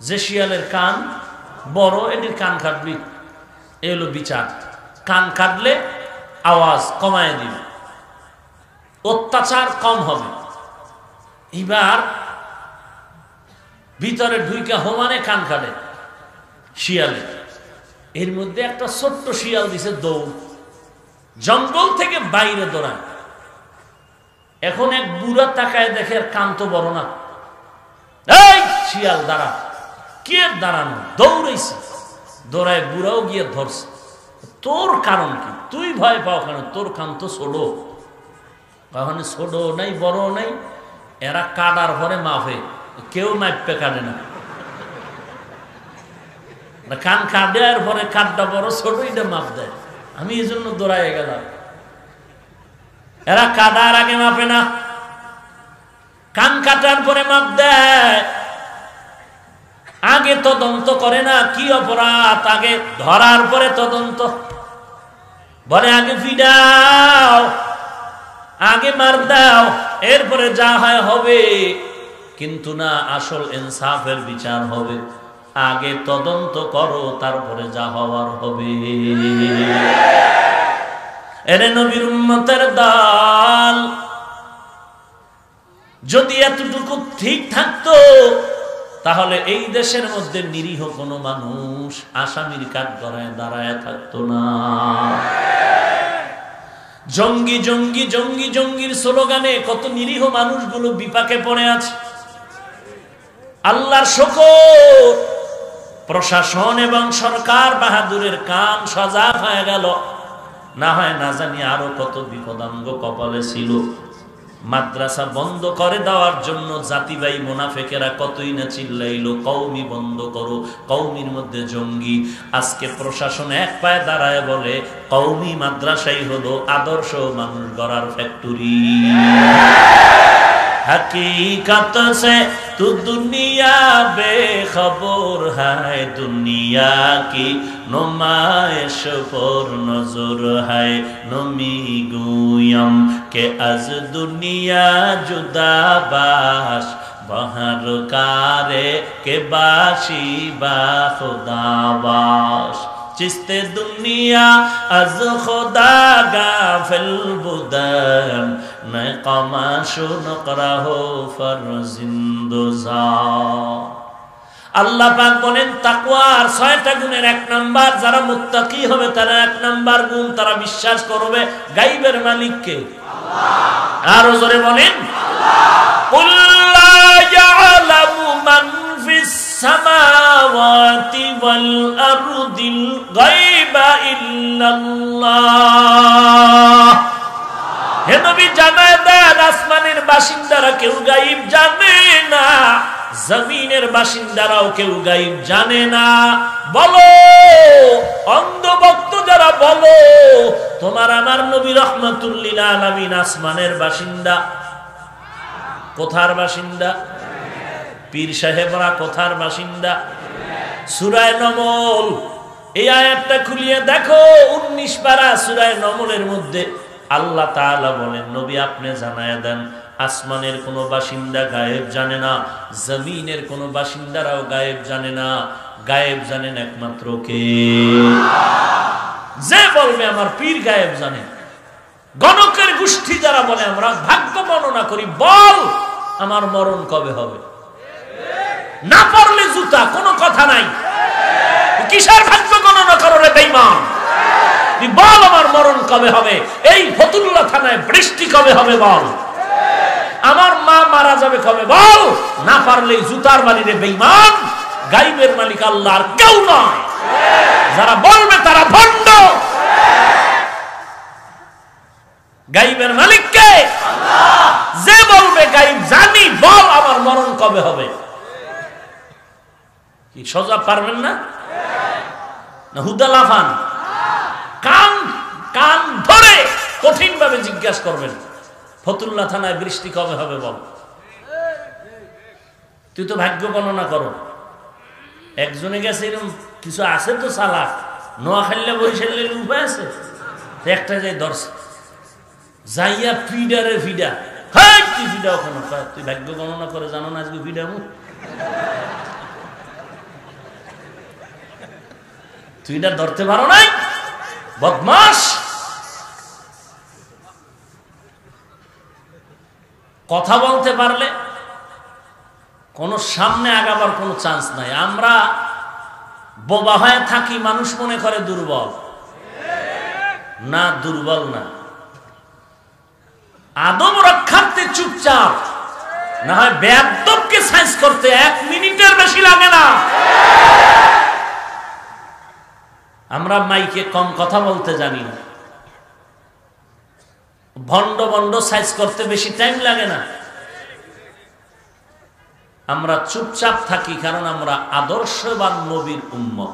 যে শিয়ালের কান বড়, এটির কান কাটবি। এ হলো বিচার। কান কাটলে আওয়াজ কমায় দিবে, অত্যাচার কম হবে। এবার ভিতরে ঢুইকা হোমানে কান কাটে শিয়ালে। এর মধ্যে একটা ছোট্ট শিয়াল দিছে দৌড়, জঙ্গল থেকে বাইরে দৌড়ায়। এখন এক বুড়া তাকায় দেখে, কান তো বড় না। এই শিয়াল দাঁড়া। কে দাঁড়ানো? দৌড়াইছে। দৌড়ায় বুড়াও গিয়ে ধরছে। তোর কারণ কি? তুই ভয় পাও কেন? তোর কান তো ছোট। কখন ছোট নাই, বড় নাই, এরা কাটার পরে মাফে, কেউ মাপে কাটে না। কান কাটে আর পরে কাঠটা বড় ছোট, এটা মাপ দেয়। আমি এই জন্য দৌড়াই গেলাম। এরা কাটার আগে মাপে না, কান কাটার পরে মাপ দেয়। আগে তদন্ত করে না, কি অপরাধ, আগে ধরার পরে তদন্ত। বলে আগে ফিডাও, আগে মার দাও, এরপরে যা হয় হবে। কিন্তু না, আসল ইনসাফের বিচার হবে। আগে তদন্ত করো, তারপরে যা হওয়ার হবে। এরে নবীর উম্মতের দল, যদি এতটুকু ঠিক থাকতো, তাহলে এই দেশের মধ্যে নিরীহ কোনো মানুষ আসামির কাঠগড়ায় দাঁড়ায় থাকতো না। জঙ্গি জঙ্গি জঙ্গি জঙ্গির স্লোগানে কত নিরীহ মানুষগুলো বিপাকে পড়ে আছে। আল্লাহর শুকর, প্রশাসন এবং সরকার বাহাদুরের কান সজাগ হয়ে গেল। না হয় না জানি আরো কত বিপদাঙ্গ কপালে ছিল। মাদ্রাসা বন্ধ করে দেওয়ার জন্য জাতিবাই মুনাফিকেরা কতই না চিল্লাইলো, কওমি বন্ধ করো, কওমির মধ্যে জঙ্গি। আজকে প্রশাসন এক পায়ে দাঁড়ায় বলে কওমি মাদ্রাসাই হলো আদর্শ মানুষ গড়ার ফ্যাক্টরি। हकीकत से तू दुनिया बेखबर है, दुनिया की नुमाइश पर नजर है। नमी गुयम के अज दुनिया जुदा बाश, बहर कारे के बाशी बा खुदा बाश। चिस्ते दुनिया अज खुदा गाफिल बुदन, मैं कमाशो नकरा हो फरजिंदोजा। আল্লাহ পাক বলেন তাকওয়ার ৬টা গুণের ১ নাম্বার, যারা মুত্তাকি হবে তারা ১ নাম্বার গুণ, তারা বিশ্বাস করবে গায়বের মালিককে আল্লাহ। আর জোরে বলেন আল্লাহ। কুল লা ইয়ালামু মান ফিস সামাওয়াতি ওয়াল আরদিল গায়বা ইল্লাল্লাহ। হে নবী জানায় দেন আসমানের বাসিন্দারা কেউ গায়ব জানে না, জমিনের বাসিন্দারাও কেউ গায়ব জানে না। বলো অন্ধভক্ত যারা, বলো তোমার আমার নবী রাহমাতুল লিল আলামিন আসমানের বাসিন্দা, কোথার বাসিন্দা? পীর সাহেবরা কোথার বাসিন্দা? সূরা নমল এই আয়াতটা খুলিয়ে দেখো, 19 পারা সূরা নমলের মধ্যে আল্লাহ তাআলা বলেন নবী আপনি জানায়া দেন আসমানের কোন বাসিন্দা গায়েব জানে না, জমিনের কোন বাসিন্দারাও গায়েব জানে না। গায়েব জানেন একমাত্র কে? যে বলবে আমার পীর গায়েব জানে। গণকের গোষ্ঠী যারা বলে আমরা ভাগ্য বর্ণনা করি, বল আমার মরণ কবে হবে? না পারলে জুতা, কোনো কথা নাই। কিসের ভাগ্য গণনা করো রে বেঈমান? বল আমার মরণ কবে হবে? এই ফতুল্লাহ থানায় বৃষ্টি কবে হবে বল? আমার মা মারা যাবে কবে বল? না পারলে জুতার বাড়িরে বেঈমান। গায়বের মালিক আল্লাহ, আর কেউ নয়। যারা বলবে তারা ভণ্ড। গায়বের মালিক কে? আল্লাহ। যে বলবে গায়ব জানি, বল আমার মরণ কবে হবে, কি সোজা পারবেন না? না হুদালাফান কান কান ধরে কঠিন ভাবে জিজ্ঞাসা করবেন ফতুল্লাহ থানায় বৃষ্টি কবে হবে বল। তুই তো ভাগ্য গণনা করো। একজনে গেছে এরকম কিছু আছে তো চালাক, নোয়াখালীতে বরিশালের উপায় আছে, একটা যাই ধরছে যাইয়া ফিডারে ফিডা, হ্যাঁ তুই ফিডা ওখানে, তুই ভাগ্য গণনা করে জানো না আজকে ফিডা মুখ, তুই এটা ধরতে পারো নাই বদমাস। কথা বলতে পারলে কোন সামনে আগাবার কোনো চান্স নাই। আমরা বোবা হয়ে থাকি, মানুষ মনে করে দুর্বল, না দুর্বল না। আদম রক্ষার্থে চুপচাপ, না হয় বেয়াদবকে সাইজ করতে 1 মিনিটের বেশি লাগে না। আমরা মাইকে কম কথা বলতে জানি না, ভণ্ড ভণ্ড সাইজ করতে বেশি টাইম লাগে না। আমরা চুপচাপ থাকি কারণ আমরা আদর্শবান নবীর উম্মত।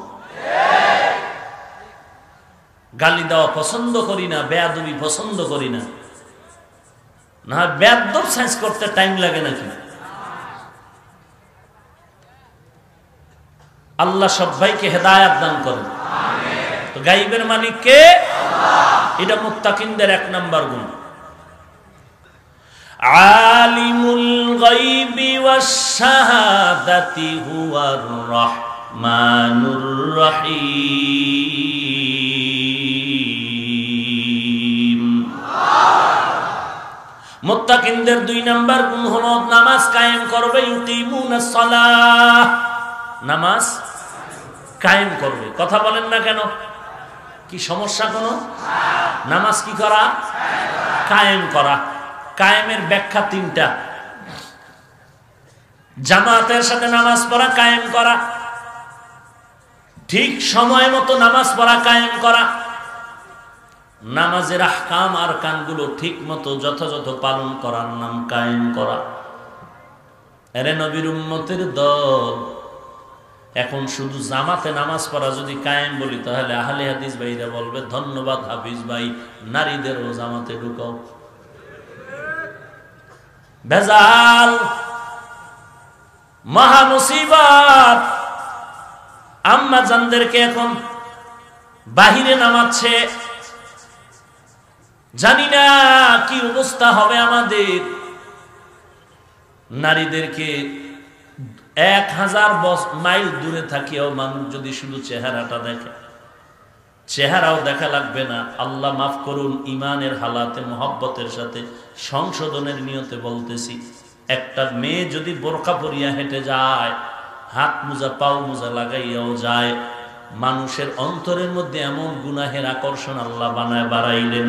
গালি দেওয়া পছন্দ করি না, বেয়াদবি পছন্দ করি না। না বেয়াদব সাইজ করতে টাইম লাগে নাকি? আল্লাহ সবাইকে হেদায়েত দান করেন। তো গায়বের মালিক কে? আল্লাহ। এটা মুত্তাকিনদের 1 নাম্বার গুণ। আলিমুল গায়বি ওয়াশ শাহাদাতি হুয়ার রাহমানুর রহিম। মুত্তাকিনদের 2 নাম্বার গুণ হলো নামাজ কায়েম করবে, ইউকিমুনাস সালাহ, নামাজ কায়েম করবে। কথা বলেন না কেন? কি সমস্যা কোনো? নামাজ কি করা? কায়েম করা। কায়েমের ব্যাখ্যা 3টা। জামাতের সাথে নামাজ পড়া কায়েম করা, ঠিক সময় মতো নামাজ পড়া কায়েম করা, নামাজের আহকাম আর কানগুলো ঠিক মতো যথাযথ পালন করার নাম কায়েম করা। এরে নবীর উম্মতের দল, এখন শুধু জামাতে নামাজ পড়া যদি কায়েম বলি তাহলে আহলে হাদিস ভাইরা বলবে ধন্যবাদ হাফিজ ভাই, নারীদেরও জামাতে ঢুকাও। ভেজাল, মহা মুসিবত। আম্মা জানদেরকে এখন বাহিরে নামাচ্ছে, জানি না কি অবস্থা হবে আমাদের। নারীদেরকে 1000 মাইল দূরে থাকিও মানুষ যদি শুধু চেহারাটা দেখে, চেহারাও দেখা লাগবে না। আল্লাহ মাফ করুন, ইমানের হালাতে মোহাব্বতের সাথে সংশোধনের নিয়তে বলতেছি, একটা মেয়ে যদি বোরকা পরিয়া হেঁটে যায়, হাত মোজা পাও মোজা লাগাইয়াও যায়, মানুষের অন্তরের মধ্যে এমন গুনাহের আকর্ষণ আল্লাহ বানায় বাড়াইলেন,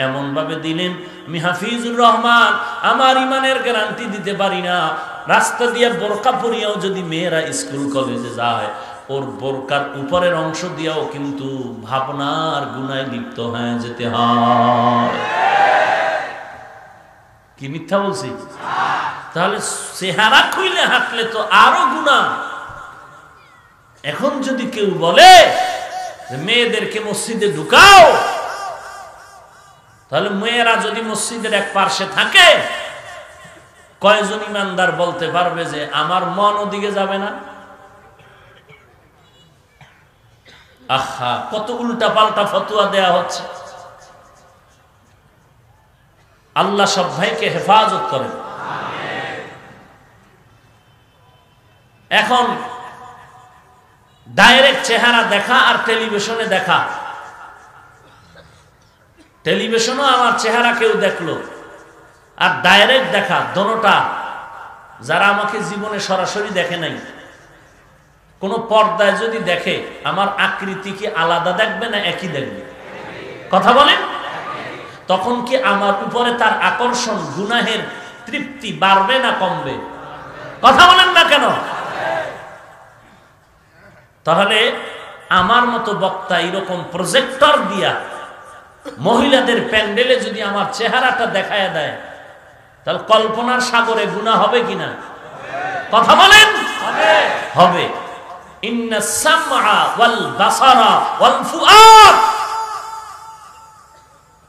এমন ভাবে দিলেন। আমি হাফিজুর রহমান আমার ইমানের গ্যারান্টি দিতে পারি না, রাস্তা দিয়ে বোরকা পরিয়াও যদি মেয়েরা স্কুল কলেজে যায়, ওর বোরকার উপরের অংশ দিয়েও কিন্তু ভাবনার গুনায় লিপ্ত হয়ে যেতে হয়। কি মিথ্যা বলছি? তাহলে চেহারা খুইলে হাঁটলে তো আরো গুনাহ। এখন যদি কেউ বলে মেয়েদেরকে মসজিদে ঢুকাও, তাহলে মেয়েরা যদি মসজিদের এক পার্শ্বে থাকে, কয়জন ইমানদার বলতে পারবে যে আমার মন ওদিকে যাবে না? আহা, কত উল্টা পাল্টা ফতোয়া দেয়া হচ্ছে। আল্লাহ সব ভাইকে হেফাজত করেন। এখন ডাইরেক্ট চেহারা দেখা আর টেলিভিশনে দেখা, টেলিভিশনও আমার চেহারা কেউ দেখলো আর ডাইরেক্ট দেখা, দোনোটা যারা আমাকে জীবনে সরাসরি দেখে নাই, কোন পর্দায় যদি দেখে, আমার আকৃতি কি আলাদা দেখবে না একই দেখবে? কথা বলেন। তখন কি আমার উপরে তার আকর্ষণ, গুনাহের তৃপ্তি বাড়বে না কমবে? কথা বলেন না কেন? তাহলে আমার মতো বক্তা এরকম প্রজেক্টর দিয়া মহিলাদের প্যান্ডেলে যদি আমার চেহারাটা দেখায় দেয়, তাহলে কল্পনার সাগরে গুনাহ হবে কিনা? কথা বলেন। হবে। ইন্না সামআ ওয়াল বাসারা ওয়াল ফুআদ।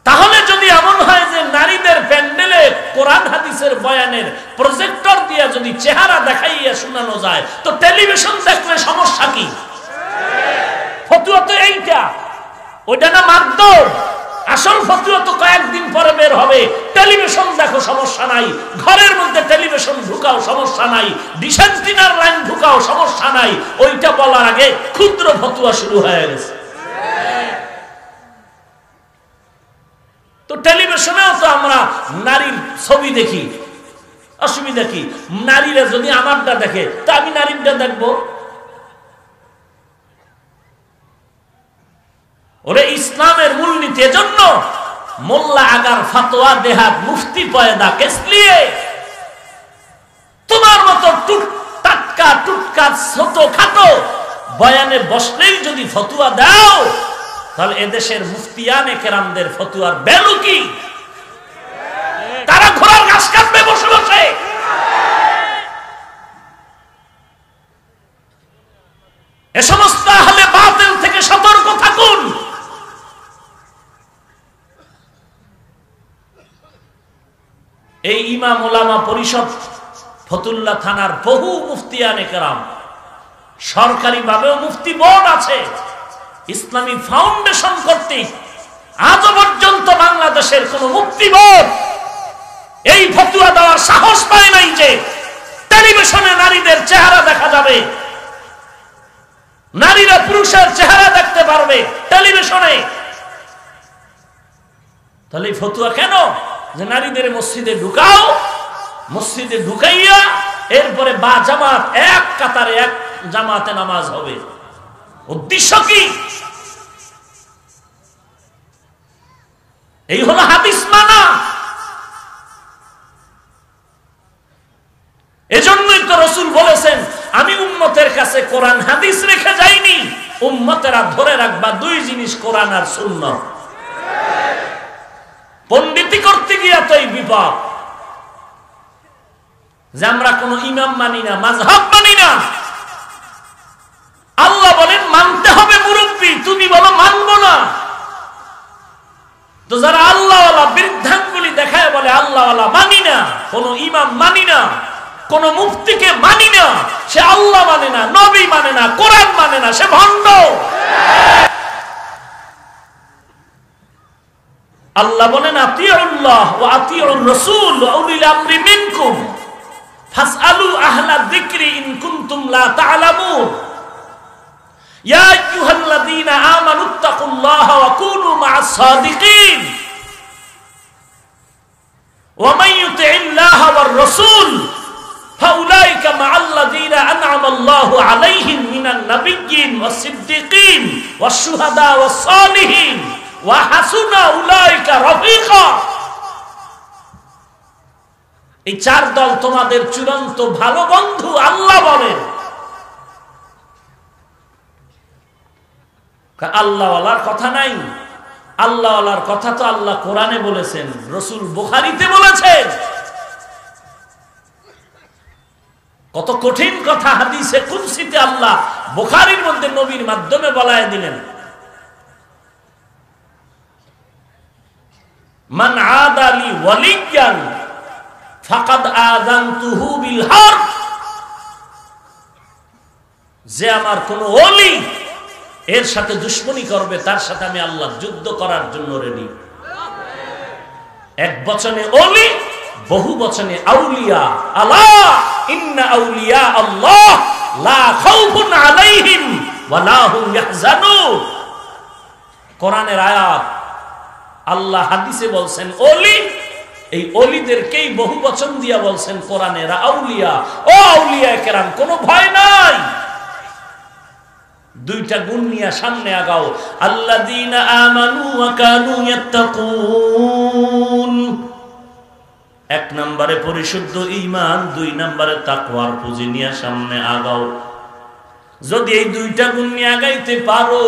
তাহলে যদি এমন হয় যে নারীদের প্যান্ডেলে কোরআন হাদিসের বয়ানের প্রজেক্টর দিয়ে যদি চেহারা দেখাইয়া শোনানো যায়, তো টেলিভিশন দেখলে সমস্যা কি? ফতুয়া তো এইটা, ওইটা না মারধর। আসল ফতুয়া তো কয়েকদিন পরে বের হবে। টেলিভিশন দেখো সমস্যা নাই, ঘরের মধ্যে টেলিভিশন ঢুকাও সমস্যা নাই, ডিশ অ্যান্টিনার লাইন ঢুকাও সমস্যা নাই। ওইটা বলার আগে ক্ষুদ্র ফতুয়া শুরু হয়ে গেছে। তো টেলিভিশনেও তো আমরা নারীর ছবি দেখি, অসুবিধা কি? নারীরা যদি আমারটা দেখে, তা আমি নারীরটা দেখবো। ওরে ইসলামের মূলনীতি এজন্য মোল্লা আগার ফতোয়া দেহাত মুফতি পয়দা কেসলিয়ে। তোমার মতো টাটকা টুটকা ছোট খাটো বয়ানে বসলেই যদি ফতুয়া দাও, তাহলে এদেশের মুফতিয়ানে কেরামদের ফতুয়ার ভ্যালু কি? তারা ঘোড়ার ঘাস কাটবে বসে বসে। এ সমস্ত আহলে বাতিল থেকে সতর্ক থাকুন। এই ইমাম ওলামা পরিষদ ফতুল্লাহ থানার বহু মুফতিয়ানে কেরাম, সরকারিভাবেও মুফতি বোর্ড আছে, ইসলামী ফাউন্ডেশন কর্তৃক আজও পর্যন্ত বাংলাদেশের কোন মুফতি বোর্ড এই ফতুয়া দেওয়ার সাহস পায় নাই যে টেলিভিশনে নারীদের চেহারা দেখা যাবে, নারীরা পুরুষের চেহারা দেখতে পারবে টেলিভিশনে। তাহলে ফতুয়া কেন? যে নারীদের মসজিদে ঢুকাও, মসজিদে ঢুকাইয়া এরপরে বা জামাত এক কাতারে এক জামাতে নামাজ হবে। উদ্দেশ্য কি? এই হলো হাদিস মানা। এজন্যই তো রাসূল বলেছেন, আমি উম্মতের কাছে কোরআন হাদিস রেখে যাইনি, উম্মতেরা ধরে রাখবা দুই জিনিস, কোরআন আর সুন্নাহ। রাজনীতি করতে গিয়া তো এই বিপদ যে আমরা কোন ইমাম মানি না, মাযহাব মানি না। আল্লাহ বলেন মানতে হবে মুরব্বী, তুমি বলো মানবো না। তো যারা আল্লাহওয়ালা বৃদ্ধাঙ্গুলি দেখায় বলে আল্লাহওয়ালা মানি না, কোন ইমাম মানি না, কোন মুফতিকে মানি না, সে আল্লাহ মানে না, নবী মানে না, কোরআন মানে না, সে ভণ্ড। আল্লাহ বলেন আতিউল্লাহ ওয়া আতিউর রাসূল ওয়া উলিল আমরি মিনকুম ফাসআলু আহলা যিকরি ইন কুনতুম লা তা'লামুন ইয়া আইয়ুহাল্লাযীনা আমানুত্তাকুল্লাহা ওয়া কুনু মা'আস সাদিকিন ওয়া মান ইউতি'ইল্লাহা ওয়ার রাসূল ফাউলাইকা মা'আল্লাযীনা আন'আমা আল্লাহু আলাইহিম মিনান নাবিয়্যিন ওয়াস সিদ্দীকিন ওয়াশ শুহাদা ওয়াস সালিহিন ওয়া হাসুনা উলাইকা রাফিকা। এই চার দল তোমাদের চূড়ান্ত ভালো বন্ধু আল্লাহ বলেন। আল্লাহওয়ালার কথা নাই, আল্লাহওয়ালার কথা তো আল্লাহ কোরআনে বলেছেন, রাসূল বুখারীতে বলেছেন। কত কঠিন কথা হাদিসে কুদসিতে আল্লাহ বুখারীর মধ্যে নবীর মাধ্যমে বলায় দিলেন। মান আদালি ওয়ালিয়ান ফাকাদ আযানতুহু বিল হারব, যে আমার কোন ওলি এর সাথে দুশমনি করবে তার সাথে আমি আল্লাহ যুদ্ধ করার জন্য রেডি। এক বচনে ওলি, বহু বচনে আউলিয়া। আলা ইন্না আউলিয়া আল্লাহ লা খাউফুন আলাইহিম ওয়া লা হুম ইয়াহজানুন। কোরআনের আয়াত, আল্লাহ হাদিসে বলছেন ওলি, এই ওলিদেরকেই বহু বচন দিয়া বলছেন কোরআনের আউলিয়া। ও আউলিয়া কেরাম, কোনো ভয় নাই। দুইটা গুণ নিয়ে সামনে আগাও, আল্লাযীনা আমানু ওয়া কানু ইয়াত্তাকুন। এক নম্বরে পরিশুদ্ধ ঈমান, দুই নম্বরে তাকওয়ার পুঁজি নিয়ে সামনে আগাও। যদি এই দুইটা গুণ নিয়ে আগাইতে পারো,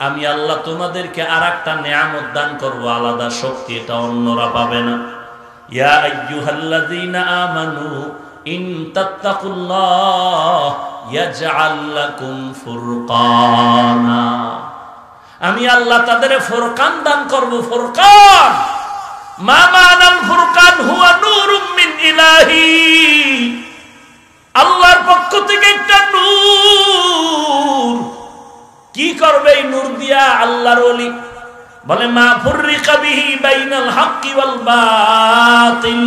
আমি আল্লাহ তোমাদেরকে আরেকটা নিয়ামত দান করব, আলাদা শক্তি, এটা অন্যরা পাবে না। ইয়া আইয়ুহাল্লাযীনা আমানু ইন তাত্তাকুল্লাহ ইয়াজআল লাকুম ফুরকানা। আমি আল্লাহ তাদের ফুরকান দান করব। ফুরকান মা মানাল ফুরকান হুয়া নূরুম মিন ইলাহি, আল্লাহর পক্ষ থেকে একটা নূর। কি করবে এই নূর দিয়া? আল্লাহর ওলি বলে মা ফুররিকা বিহি বাইনাল হাক্কি ওয়াল বাতিল,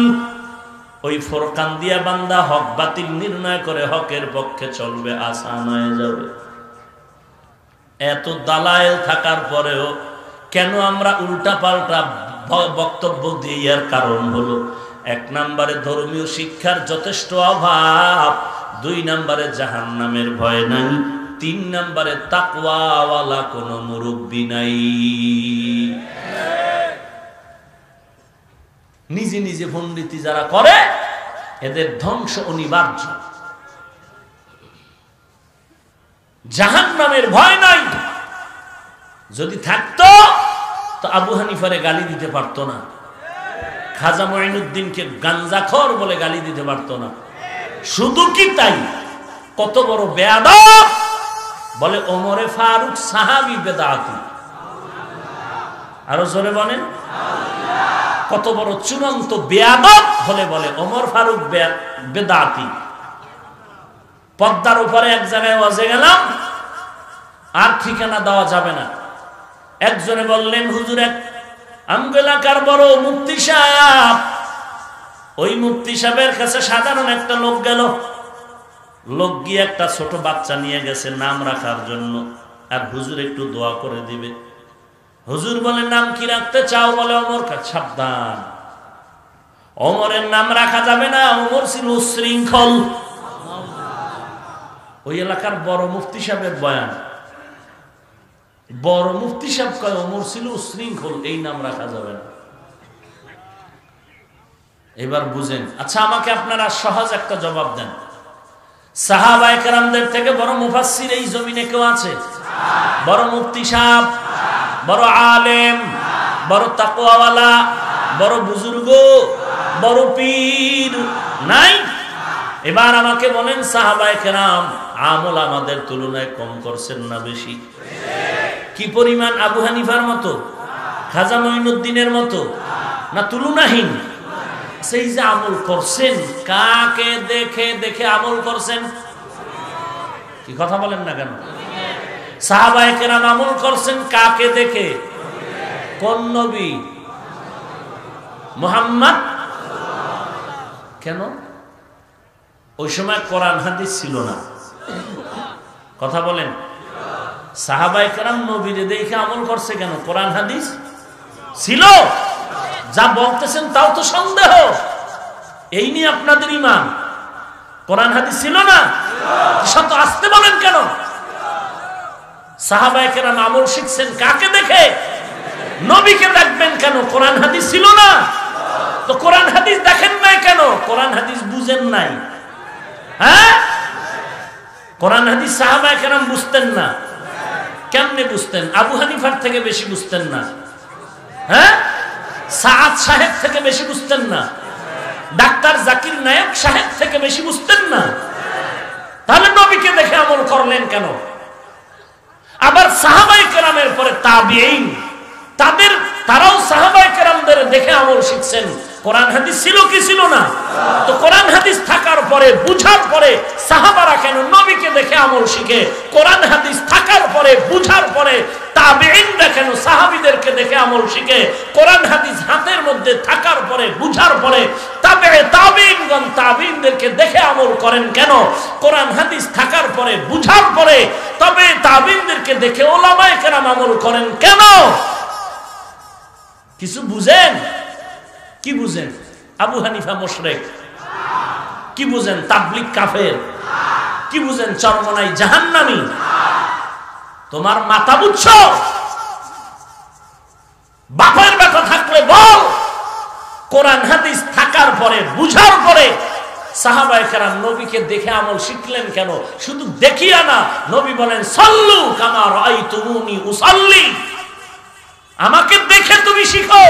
ওই ফুরকান দিয়া বান্দা হক বাতিল নির্ণয় করে হকের পক্ষে চলবে, আসান হয়ে যাবে। এত দালায়েল থাকার পরেও কেন আমরা উল্টা পাল্টা বক্তব্য দিই? এর কারণ হলো, এক নম্বরে ধর্মীয় শিক্ষার যথেষ্ট অভাব, দুই নম্বরে জাহান্নামের ভয় নাই, তিন নম্বরে তাকওয়াওয়ালা কোন মুরব্বি নাই। নিজে নিজে পণ্ডিতি যারা করে এদের ধ্বংস অনিবার্য। জাহান্নামের ভয় নাই। যদি থাকতো তো আবু হানিফারে গালি দিতে পারতো না, খাজা মুঈনুদ্দিনকে গাঞ্জাখোর বলে গালি দিতে পারতো না। শুধু কি তাই, কত বড় বেয়াদব বলে ওমরে ফারুক সাহাবী বেদাতি। আরো জোরে বলেন, কত বড় চূড়ান্ত বেয়াদব হলে বলে ওমর ফারুক বেদাতি। পদ্মার উপরে এক জায়গায় ওয়াজে গেলাম, আর ঠিকানা দেওয়া যাবে না। একজনে বললেন হুজুর এক আমগো এলাকার বড় মুফতি সাহেব, ওই মুফতি সাহেবের কাছে সাধারণ একটা লোক গেল। লোক গিয়ে একটা ছোট বাচ্চা নিয়ে গেছে নাম রাখার জন্য, আর হুজুর একটু দোয়া করে দিবে। হুজুর বলে নাম কি রাখতে চাও? বলে ওমর। সাবধান, ওমরের নাম রাখা যাবে না, ওমর ছিল উচ্ছৃঙ্খল। ওই এলাকার বড় মুফতি সাহেবের বয়ান, বড় মুফতি সাহেব কয় ওমর ছিল উচ্ছৃঙ্খল, এই নাম রাখা যাবে না। এবার বুঝেন। আচ্ছা, আমাকে আপনারা সহজ একটা জবাব দেন, সাহাবায়ে কেরামদের থেকে বড় মুফাসসির এই জমিনে কেউ আছে? বড় মুফতি সাহেব, বড় আলেম, বড় তাকওয়াওয়ালা, বড় বুজুর্গ, বড় পীর নাই? এবার আমাকে বলেন, সাহাবায়ে কেরাম আমল আমাদের তুলনায় কম করছেন না বেশি? কি পরিমাণ? আবু হানিফার মতো, খাজা মঈনুদ্দিনের মতো, না তুলনাহীন? সেই যে আমল করছেন, কাকে দেখে দেখে আমল করছেন? কি কথা বলেন না কেন? সাহাবায়ে কেরাম আমল করছেন কাকে দেখে? কোন নবী? মুহাম্মদ। কেন? ওই সময় কোরআন হাদিস ছিল না। কথা বলেন। সাহাবায়ে কেরাম নবীরে দেখে আমল করছে কেন? কোরআন হাদিস ছিল। যা বলতেছেন তাও তো সন্দেহ। এই নিয়ে আপনাদের ঈমান? কোরআন হাদিস ছিল না, শত আসতে বলেন কেন? সাহাবায়ে কেরাম আমল শিখছেন কাকে দেখে? নবীকে দেখবেন কেন? কোরআন হাদিস ছিল না। তো কোরআন হাদিস দেখেন নাই কেন? কোরআন হাদিস বুঝেন নাই। হ্যাঁ, কোরআন হাদিস সাহাবায়ে কেরাম বুঝতেন না। কেমনে বুঝতেন? আবু হানিফার থেকে বেশি বুঝতেন না? হ্যাঁ, সাআদ সাহেব থেকে বেশি বুঝতেন না? ডাক্তার জাকির নায়েক সাহেব থেকে বেশি বুঝতেন না? তাহলে নবীকে দেখে আমল করলেন কেন? আবার সাহাবায়ে কেরামের পরে তাবিঈন, তারাও সাহাবায়ে কেরামদের দেখে আমল শিখছেন। কোরআন হাদিস ছিল কি ছিল না? তো কোরআন হাদিস থাকার পরে, বুঝার পরে সাহাবারা কেন নবীকে দেখে আমল শিখে? কোরআন হাদিস থাকার পরে, বুঝার পরে তাবিঈনরা কেন সাহাবীদেরকে দেখে আমল শিখে? কোরআন হাদিস হাতের মধ্যে থাকার পরে, বুঝার পরে তাবিঈনগণ তাবিঈনদেরকে দেখে আমল করেন কেন? কোরআন হাদিস থাকার পরে, বুঝার পরে তবে তাবিঈনদেরকে দেখে উলামায়ে কেরাম আমল করেন কেন? কিছু বুঝেন? কি বুঝেন? আবু হানিফা মুশরিক? কি বুঝেন? তাবলীগ কাফের? কি বুঝেন? চরমনাই জাহান্নামী? তোমার মাথা বুঝছো? বাপের বেটা থাকলে বল, কোরআন হাদিস থাকার পরে, বুঝার পরে সাহাবায়ে কেরাম নবীকে দেখে আমল শিখলেন কেন? শুধু দেখিয়া না, নবী বলেন সাল্লু কামা রাআইতুমুনি উসাল্লি, আমাকে দেখে তুমি শিখো।